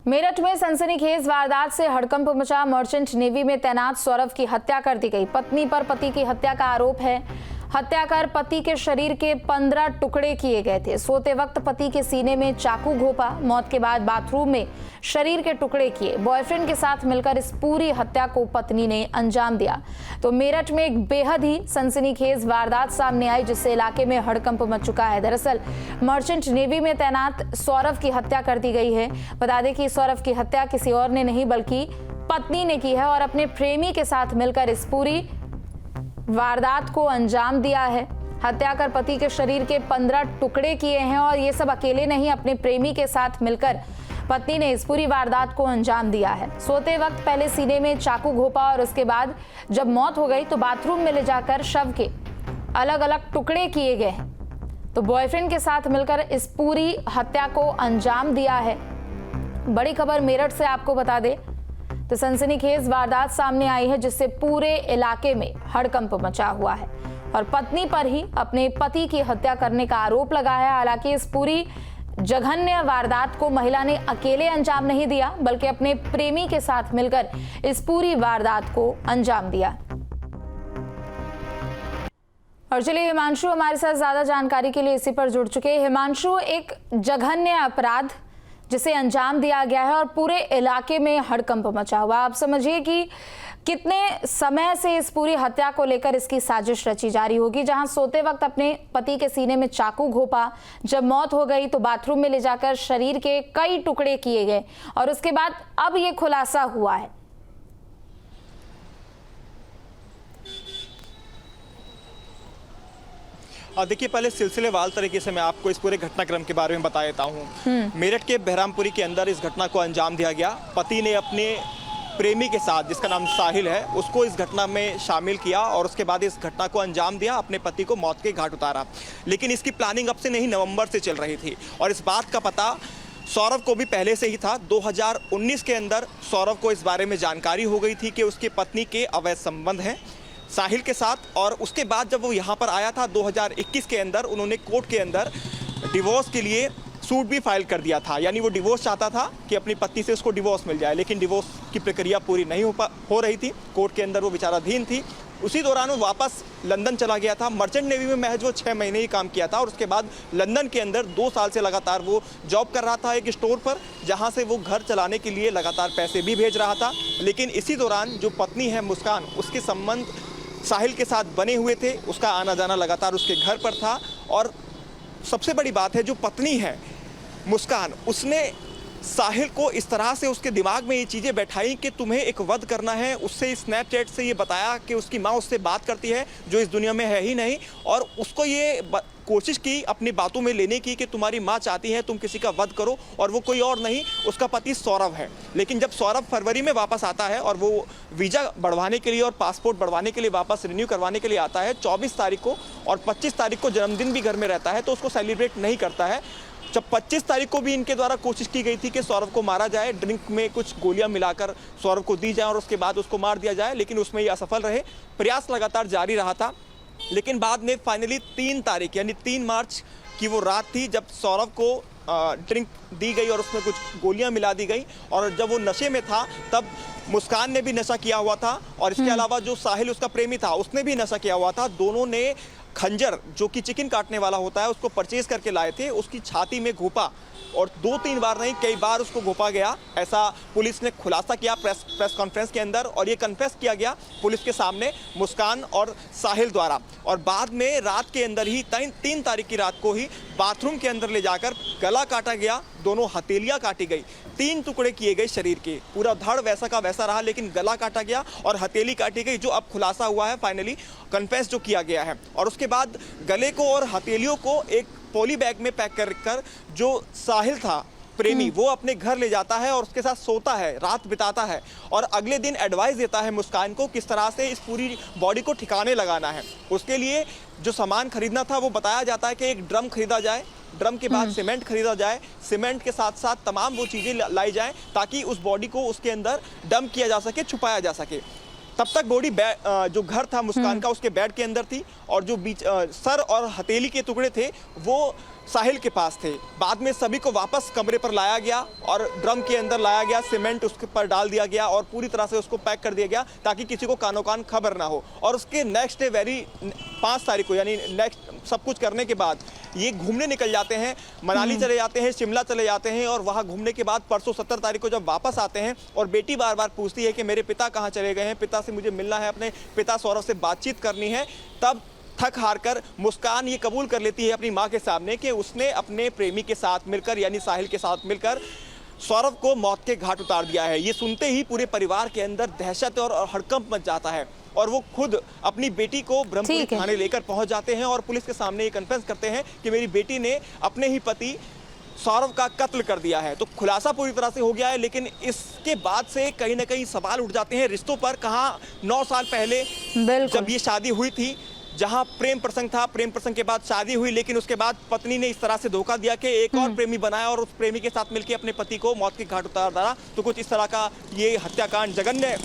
मेरठ में सनसनीखेज वारदात से हड़कंप मचा। मर्चेंट नेवी में तैनात सौरभ की हत्या कर दी गई। पत्नी पर पति की हत्या का आरोप है। हत्या कर पति के शरीर के 15 टुकड़े किए गए थे। सोते वक्त पति के सीने में चाकू घोंपा। मौत के बाद बाथरूम में शरीर के टुकड़े किए। बॉयफ्रेंड के साथ मिलकर इस पूरी हत्या को पत्नी ने अंजाम दिया। तो मेरठ में एक बेहद ही सनसनीखेज वारदात सामने आई, जिससे इलाके में हड़कंप मच चुका है। दरअसल मर्चेंट नेवी में तैनात सौरभ की हत्या कर दी गई है। बता दें कि सौरभ की हत्या किसी और ने नहीं बल्कि पत्नी ने की है और अपने प्रेमी के साथ मिलकर इस पूरी वारदात को अंजाम दिया है। हत्या कर पति के शरीर के 15 टुकड़े किए हैं और ये सब अकेले नहीं, अपने प्रेमी के साथ मिलकर पत्नी ने इस पूरी वारदात को अंजाम दिया है। सोते वक्त पहले सीने में चाकू घोंपा और उसके बाद जब मौत हो गई तो बाथरूम में ले जाकर शव के अलग अलग टुकड़े किए गए हैं। तो बॉयफ्रेंड के साथ मिलकर इस पूरी हत्या को अंजाम दिया है। बड़ी खबर मेरठ से आपको बता दें तो सनसनीखेज वारदात सामने आई है, जिससे पूरे इलाके में हड़कंप मचा हुआ है और पत्नी पर ही अपने पति की हत्या करने का आरोप लगा है। हालांकि इस पूरी जघन्य वारदात को महिला ने अकेले अंजाम नहीं दिया, बल्कि अपने प्रेमी के साथ मिलकर इस पूरी वारदात को अंजाम दिया। और चलिए हिमांशु हमारे साथ ज्यादा जानकारी के लिए इसी पर जुड़ चुके हैं। हिमांशु, एक जघन्य अपराध जिसे अंजाम दिया गया है और पूरे इलाके में हड़कंप मचा हुआ। आप समझिए कि कितने समय से इस पूरी हत्या को लेकर इसकी साजिश रची जा रही होगी, जहां सोते वक्त अपने पति के सीने में चाकू घोंपा, जब मौत हो गई तो बाथरूम में ले जाकर शरीर के कई टुकड़े किए गए और उसके बाद अब ये खुलासा हुआ है। देखिए, पहले सिलसिलेवार तरीके से मैं आपको इस पूरे घटनाक्रम के बारे में बता देता हूँ। मेरठ के बहरामपुरी के अंदर इस घटना को अंजाम दिया गया। पति ने अपने प्रेमी के साथ, जिसका नाम साहिल है, उसको इस घटना में शामिल किया और उसके बाद इस घटना को अंजाम दिया, अपने पति को मौत के घाट उतारा। लेकिन इसकी प्लानिंग अब से नहीं, नवंबर से चल रही थी और इस बात का पता सौरभ को भी पहले से ही था। 2019 के अंदर सौरभ को इस बारे में जानकारी हो गई थी कि उसकी पत्नी के अवैध संबंध हैं साहिल के साथ, और उसके बाद जब वो यहाँ पर आया था 2021 के अंदर, उन्होंने कोर्ट के अंदर डिवोर्स के लिए सूट भी फाइल कर दिया था। यानी वो डिवोर्स चाहता था कि अपनी पत्नी से उसको डिवोर्स मिल जाए, लेकिन डिवोर्स की प्रक्रिया पूरी नहीं हो रही थी। कोर्ट के अंदर वो विचाराधीन थी। उसी दौरान वो वापस लंदन चला गया था। मर्चेंट नेवी में महज वो 6 महीने ही काम किया था और उसके बाद लंदन के अंदर 2 साल से लगातार वो जॉब कर रहा था एक स्टोर पर, जहां से वो घर चलाने के लिए लगातार पैसे भी भेज रहा था। लेकिन इसी दौरान जो पत्नी है मुस्कान, उसके संबंध साहिल के साथ बने हुए थे। उसका आना जाना लगातार उसके घर पर था और सबसे बड़ी बात है, जो पत्नी है मुस्कान, उसने साहिल को इस तरह से उसके दिमाग में ये चीज़ें बैठाई कि तुम्हें एक वध करना है। उससे स्नैपचैट से ये बताया कि उसकी माँ उससे बात करती है जो इस दुनिया में है ही नहीं, और उसको ये कोशिश की अपनी बातों में लेने की कि तुम्हारी माँ चाहती है तुम किसी का वध करो, और वो कोई और नहीं, उसका पति सौरभ है। लेकिन जब सौरभ फरवरी में वापस आता है और वो वीज़ा बढ़वाने के लिए और पासपोर्ट बढ़वाने के लिए वापस रिन्यू करवाने के लिए आता है 24 तारीख को, और 25 तारीख को जन्मदिन भी घर में रहता है, तो उसको सेलिब्रेट नहीं करता है। जब 25 तारीख को भी इनके द्वारा कोशिश की गई थी कि सौरभ को मारा जाए, ड्रिंक में कुछ गोलियां मिलाकर सौरभ को दी जाए और उसके बाद उसको मार दिया जाए, लेकिन उसमें ये असफल रहे। प्रयास लगातार जारी रहा था, लेकिन बाद में फाइनली 3 तारीख यानी 3 मार्च की वो रात थी जब सौरभ को ड्रिंक दी गई और उसमें कुछ गोलियां मिला दी गई, और जब वो नशे में था तब मुस्कान ने भी नशा किया हुआ था और इसके अलावा जो साहिल उसका प्रेमी था उसने भी नशा किया हुआ था। दोनों ने खंजर, जो कि चिकन काटने वाला होता है, उसको परचेज करके लाए थे। उसकी छाती में घोंपा और 2-3 बार नहीं, कई बार उसको घोंपा गया, ऐसा पुलिस ने खुलासा किया प्रेस कॉन्फ्रेंस के अंदर, और ये कन्फेस किया गया पुलिस के सामने मुस्कान और साहिल द्वारा। और बाद में रात के अंदर ही 3 तारीख की रात को ही बाथरूम के अंदर ले जाकर गला काटा गया, दोनों हथेलियां काटी गई, 3 टुकड़े किए गए शरीर के, पूरा धड़ वैसा का वैसा रहा, लेकिन गला काटा गया और हथेली काटी गई, जो अब खुलासा हुआ है फाइनली, कन्फेस जो किया गया है। और उसके बाद गले को और हथेलियों को एक पॉली बैग में पैक कर जो साहिल था प्रेमी, वो अपने घर ले जाता है और उसके साथ सोता है, रात बिताता है, और अगले दिन एडवाइस देता है मुस्कान को किस तरह से इस पूरी बॉडी को ठिकाने लगाना है। उसके लिए जो सामान खरीदना था वो बताया जाता है कि एक ड्रम खरीदा जाए, ड्रम के बाद सीमेंट खरीदा जाए, सीमेंट के साथ साथ तमाम वो चीज़ें लाई जाएं ताकि उस बॉडी को उसके अंदर डंप किया जा सके, छुपाया जा सके। तब तक बॉडी जो घर था मुस्कान का उसके बेड के अंदर थी, और जो बीच सर और हथेली के टुकड़े थे वो साहिल के पास थे। बाद में सभी को वापस कमरे पर लाया गया और ड्रम के अंदर लाया गया, सीमेंट उसके पर डाल दिया गया और पूरी तरह से उसको पैक कर दिया गया ताकि किसी को कानो कान खबर ना हो। और उसके नेक्स्ट डे 5 तारीख को, यानी नेक्स्ट सब कुछ करने के बाद ये घूमने निकल जाते हैं, मनाली चले जाते हैं, शिमला चले जाते हैं और वहाँ घूमने के बाद परसों 17 तारीख को जब वापस आते हैं और बेटी बार बार पूछती है कि मेरे पिता कहाँ चले गए हैं, पिता से मुझे मिलना है, अपने पिता सौरभ से बातचीत करनी है, तब थक हार कर मुस्कान ये कबूल कर लेती है अपनी मां के सामने कि उसने अपने प्रेमी के साथ मिलकर, यानी साहिल के साथ मिलकर सौरभ को मौत के घाट उतार दिया है। ये सुनते ही पूरे परिवार के अंदर दहशत और हड़कंप मच जाता है और वो खुद अपनी बेटी को ब्रह्मपुरी थाने लेकर पहुंच जाते हैं और पुलिस के सामने ये कन्फेस करते हैं कि मेरी बेटी ने अपने ही पति सौरभ का कत्ल कर दिया है। तो खुलासा पूरी तरह से हो गया है, लेकिन इसके बाद से कहीं ना कहीं सवाल उठ जाते हैं रिश्तों पर। कहाँ 9 साल पहले जब ये शादी हुई थी, जहां प्रेम प्रसंग था, प्रेम प्रसंग के बाद शादी हुई, लेकिन उसके बाद पत्नी ने इस तरह से धोखा दिया कि एक और प्रेमी बनाया और उस प्रेमी के साथ मिलकर अपने पति को मौत के घाट उतार डाला। तो कुछ इस तरह का ये हत्याकांड, जघन्य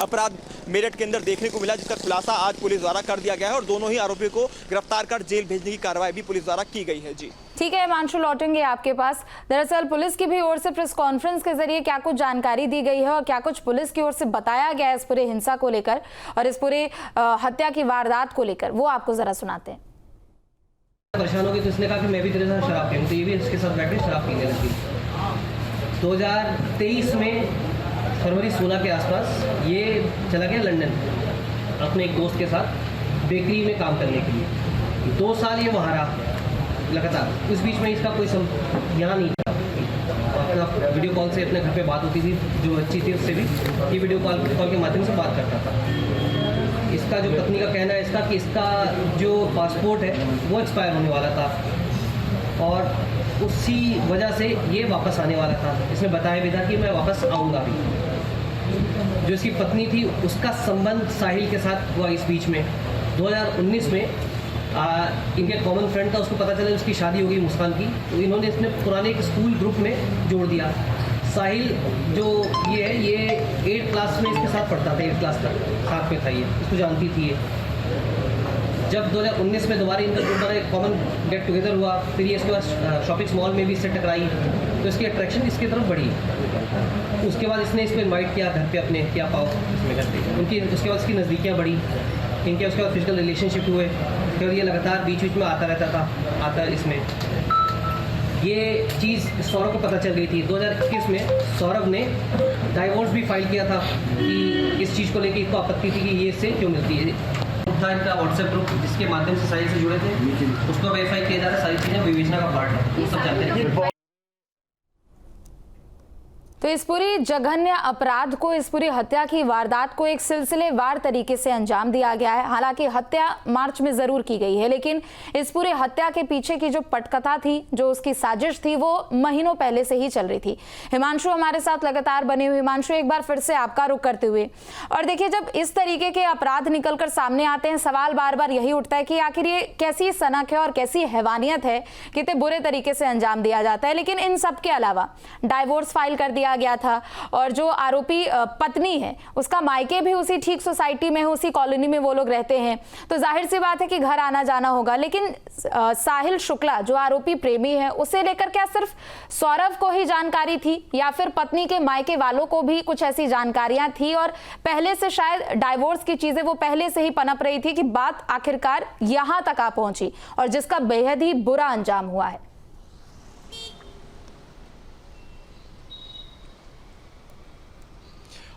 अपराध मेरठ के अंदर देखने को मिला, जिसका खुलासा आज पुलिस द्वारा कर दिया गया है और दोनों ही आरोपियों को गिरफ्तार कर जेल भेजने की कार्रवाई भी पुलिस द्वारा की गई है। जी ठीक है हिमांशु, लौटेंगे आपके पास। दरअसल पुलिस की भी ओर से प्रेस कॉन्फ्रेंस के जरिए क्या कुछ जानकारी दी गई है और क्या कुछ पुलिस की ओर से बताया गया है इस पूरे हिंसा को लेकर और इस पूरे हत्या की वारदात को लेकर, वो आपको जरा सुनाते हैं। परेशान हो गई तो इसने कहा कि मैं भी तेरे साथ शराब पीऊँ, तो ये भी इसके साथ बैठ के शराब पीने लगी। 2023 में फरवरी 16 के आसपास ये चला गया लंदन अपने एक दोस्त के साथ बेकरी में काम करने के लिए। 2 साल ये वहाँ रहा लगातार। उस बीच में इसका कोई यहाँ नहीं था, अपना वीडियो कॉल से अपने घर पे बात होती थी, जो बच्ची थी उससे भी ये वीडियो कॉल के माध्यम से बात करता था। इसका जो पत्नी का कहना है इसका कि इसका जो पासपोर्ट है वो एक्सपायर होने वाला था और उसी वजह से ये वापस आने वाला था। इसने बताया भी था कि मैं वापस आऊँगा भी। जो इसकी पत्नी थी उसका संबंध साहिल के साथ हुआ इस बीच में 2019 में। इनके कॉमन फ्रेंड था, उसको पता चला उसकी शादी हो गई मुस्कान की, तो इन्होंने इसने पुराने एक स्कूल ग्रुप में जोड़ दिया। साहिल जो ये है ये 8th क्लास में इसके साथ पढ़ता था, 8th क्लास तक साथ में था, ये इसको जानती थी ये। जब 2019 में दोबारा इनका दोबारा एक कॉमन गेट टुगेदर हुआ, फिर ये इसके बाद शॉपिंग मॉल में भी इससे टकराई, तो इसकी अट्रैक्शन इसकी तरफ बढ़ी। उसके बाद इसने इसको इनवाइट किया घर पे अपने, क्या पाओ इसमें घर पे उनकी। उसके बाद इसकी नज़दीकियाँ बढ़ी इनके, उसके बाद फिजिकल रिलेशनशिप हुए। उसके बाद ये लगातार बीच बीच में आता रहता था, आता इसमें ये चीज़ सौरभ को पता चल गई थी। 2021 में सौरभ ने डाइवोर्स भी फाइल किया था कि इस चीज़ को लेकर इसको आपत्ति थी कि ये इससे क्यों मिलती है। था इनका व्हाट्सएप ग्रुप जिसके माध्यम से साहिल से जुड़े थे, उसको वेरीफाई किया जा रहा है। सारी चीज़ें विवेचना का पार्ट है, ये सब जानते हैं। तो इस पूरी जघन्य अपराध को, इस पूरी हत्या की वारदात को एक सिलसिलेवार तरीके से अंजाम दिया गया है। हालांकि हत्या मार्च में जरूर की गई है, लेकिन इस पूरे हत्या के पीछे की जो पटकथा थी, जो उसकी साजिश थी, वो महीनों पहले से ही चल रही थी। हिमांशु हमारे साथ लगातार बने हुए। हिमांशु, एक बार फिर से आपका रुख करते हुए, और देखिए जब इस तरीके के अपराध निकलकर सामने आते हैं, सवाल बार बार यही उठता है कि आखिर ये कैसी सनक है और कैसी हैवानियत है, कितने बुरे तरीके से अंजाम दिया जाता है। लेकिन इन सब के अलावा डाइवोर्स फाइल कर दिया गया था और जो आरोपी पत्नी है उसका मायके भी उसी ठीक सोसाइटी में है, उसी कॉलोनी में वो लोग रहते हैं, तो जाहिर सी बात है कि घर आना जाना होगा। लेकिन साहिल शुक्ला जो आरोपी प्रेमी है, उसे लेकर क्या सिर्फ सौरभ को ही जानकारी थी या फिर पत्नी के मायके वालों को भी कुछ ऐसी जानकारियां थी और पहले से शायद डाइवोर्स की चीजें वो पहले से ही पनप रही थी कि बात आखिरकार यहां तक आ पहुंची और जिसका बेहद ही बुरा अंजाम हुआ है।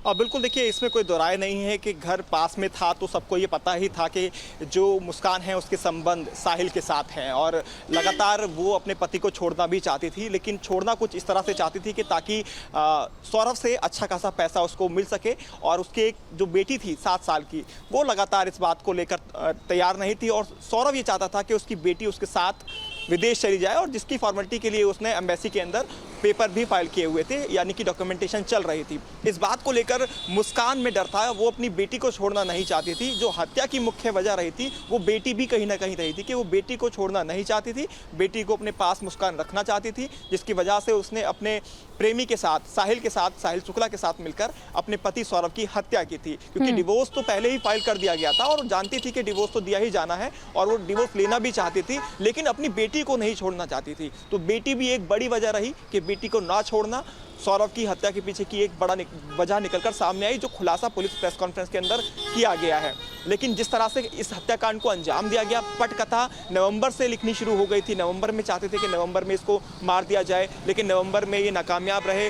बिल्कुल, देखिए इसमें कोई दो राय नहीं है कि घर पास में था तो सबको ये पता ही था कि जो मुस्कान है उसके संबंध साहिल के साथ हैं और लगातार वो अपने पति को छोड़ना भी चाहती थी, लेकिन छोड़ना कुछ इस तरह से चाहती थी कि ताकि सौरभ से अच्छा खासा पैसा उसको मिल सके। और उसकी एक जो बेटी थी 7 साल की, वो लगातार इस बात को लेकर तैयार नहीं थी और सौरभ ये चाहता था कि उसकी बेटी उसके साथ विदेश चली जाए और जिसकी फॉर्मेलिटी के लिए उसने एम्बेसी के अंदर पेपर भी फाइल किए हुए थे, यानी कि डॉक्यूमेंटेशन चल रही थी। इस बात को लेकर मुस्कान में डर था, वो अपनी बेटी को छोड़ना नहीं चाहती थी। जो हत्या की मुख्य वजह रही थी वो बेटी भी कहीं ना कहीं रही थी कि वो बेटी को छोड़ना नहीं चाहती थी, बेटी को अपने पास मुस्कान रखना चाहती थी, जिसकी वजह से उसने अपने प्रेमी के साथ, साहिल शुक्ला के साथ मिलकर अपने पति सौरभ की हत्या की थी। क्योंकि डिवोर्स तो पहले ही फाइल कर दिया गया था और जानती थी कि डिवोर्स तो दिया ही जाना है और वो डिवोर्स लेना भी चाहती थी, लेकिन अपनी बेटी को नहीं छोड़ना चाहती थी। तो बेटी भी एक बड़ी वजह रही कि बेटी को ना छोड़ना। सौरभ की हत्या के पीछे की एक बड़ा वजह निकलकर सामने आई, जो खुलासा पुलिस प्रेस कॉन्फ्रेंस के अंदर किया गया है। लेकिन जिस तरह से इस हत्याकांड को अंजाम दिया गया, पटकथा नवंबर से लिखनी शुरू हो गई थी। नवंबर में चाहते थे कि नवंबर में इसको मार दिया जाए, लेकिन नवंबर में ये नाकामयाब रहे।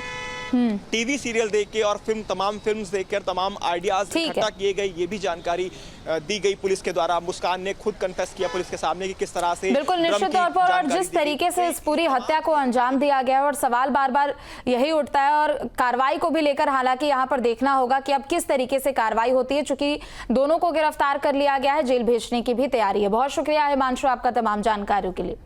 टीवी सीरियल देख के और तमाम फिल्म्स देखकर तमाम आइडियाज इकट्ठा किए गए, ये भी जानकारी दी गई पुलिस के द्वारा। मुस्कान ने खुद कन्फेस किया पुलिस के सामने कि किस तरह से बिल्कुल निश्चित तौर पर, और जिस तरीके से इस पूरी हत्या को अंजाम दिया गया और सवाल बार बार यही उठता है, और कार्रवाई को भी लेकर हालांकि यहाँ पर देखना होगा कि अब किस तरीके से कार्रवाई होती है, चूंकि दोनों को गिरफ्तार कर लिया गया है, जेल भेजने की भी तैयारी है। बहुत शुक्रिया हिमांशु आपका तमाम जानकारियों के लिए।